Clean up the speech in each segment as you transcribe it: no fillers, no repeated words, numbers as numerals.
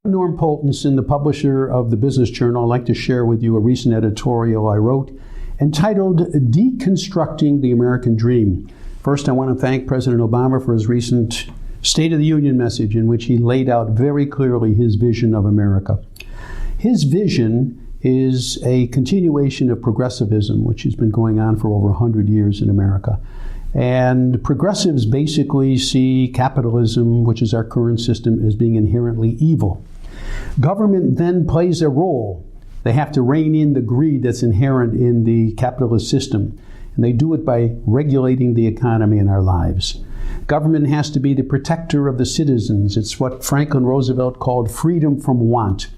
Norm Poltenson, the publisher of the Business Journal. I'd like to share with you a recent editorial I wrote entitled Deconstructing the American Dream. First, I want to thank President Obama for his recent State of the Union message in which he laid out very clearly his vision of America. His vision is a continuation of progressivism, which has been going on for over 100 years in America. And progressives basically see capitalism, which is our current system, as being inherently evil. Government then plays a role. They have to rein in the greed that's inherent in the capitalist system. And they do it by regulating the economy and our lives. Government has to be the protector of the citizens. It's what Franklin Roosevelt called freedom from want.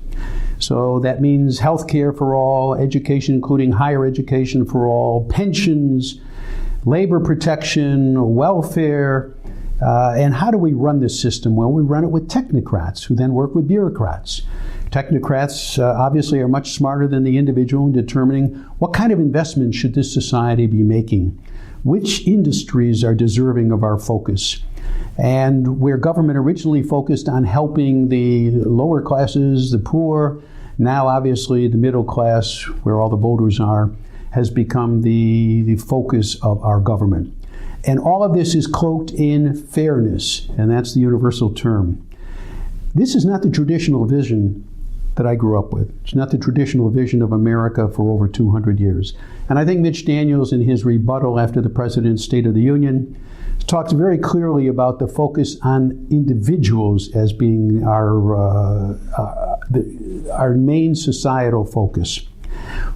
So that means health care for all, education, including higher education for all, pensions, labor protection, welfare. And how do we run this system? Well, we run it with technocrats who then work with bureaucrats. Technocrats obviously are much smarter than the individual in determining what kind of investment should this society be making, which industries are deserving of our focus. And where government originally focused on helping the lower classes, the poor, now obviously the middle class, where all the voters are, has become the focus of our government. And all of this is cloaked in fairness, and that's the universal term. This is not the traditional vision that I grew up with. It's not the traditional vision of America for over 200 years. And I think Mitch Daniels, in his rebuttal after the President's State of the Union, talks very clearly about the focus on individuals as being our main societal focus.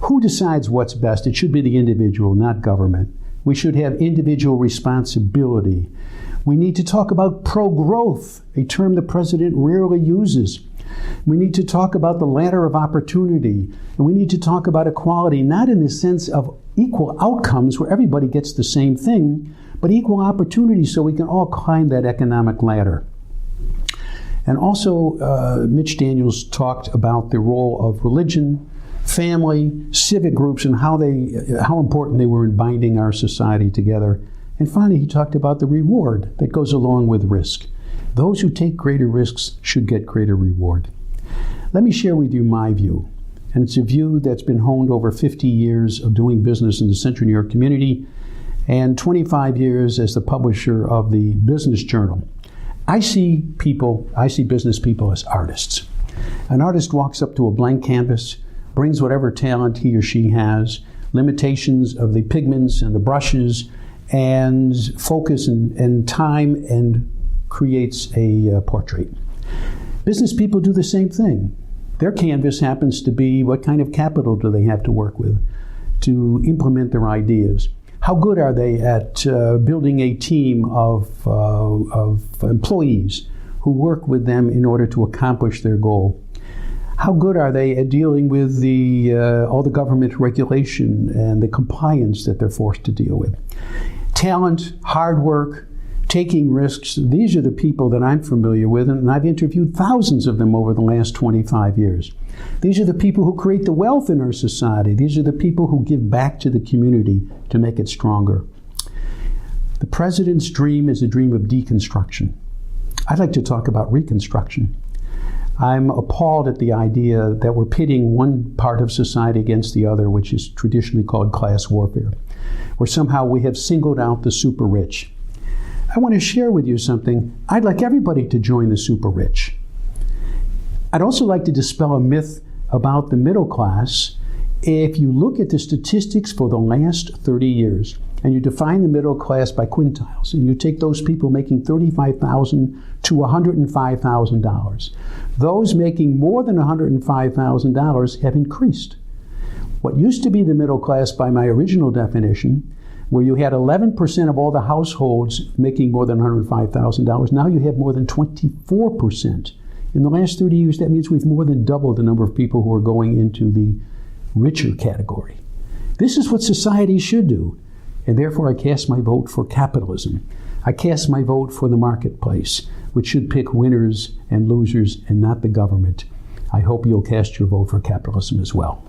Who decides what's best? It should be the individual, not government. We should have individual responsibility. We need to talk about pro-growth, a term the President rarely uses. We need to talk about the ladder of opportunity. And we need to talk about equality, not in the sense of equal outcomes where everybody gets the same thing, but equal opportunity so we can all climb that economic ladder. And also, Mitch Daniels talked about the role of religion, family, civic groups, and how important they were in binding our society together. And finally, he talked about the reward that goes along with risk. Those who take greater risks should get greater reward. Let me share with you my view. And it's a view that's been honed over 50 years of doing business in the Central New York community and 25 years as the publisher of the Business Journal. I see business people as artists. An artist walks up to a blank canvas, brings whatever talent he or she has, limitations of the pigments and the brushes, and focus and time, and creates a portrait. Business people do the same thing. Their canvas happens to be what kind of capital do they have to work with to implement their ideas. How good are they at building a team of employees who work with them in order to accomplish their goal? How good are they at dealing with all the government regulation and the compliance that they're forced to deal with? Talent, hard work, taking risks, these are the people that I'm familiar with, and I've interviewed thousands of them over the last 25 years. These are the people who create the wealth in our society. These are the people who give back to the community to make it stronger. The President's dream is a dream of deconstruction. I'd like to talk about reconstruction. I'm appalled at the idea that we're pitting one part of society against the other, which is traditionally called class warfare, where somehow we have singled out the super rich. I want to share with you something. I'd like everybody to join the super rich. I'd also like to dispel a myth about the middle class. If you look at the statistics for the last 30 years, and you define the middle class by quintiles, and you take those people making $35,000 to $105,000, those making more than $105,000 have increased. What used to be the middle class by my original definition, where you had 11% of all the households making more than $105,000, now you have more than 24%. In the last 30 years, that means we've more than doubled the number of people who are going into the richer category. This is what society should do. And therefore, I cast my vote for capitalism. I cast my vote for the marketplace, which should pick winners and losers and not the government. I hope you'll cast your vote for capitalism as well.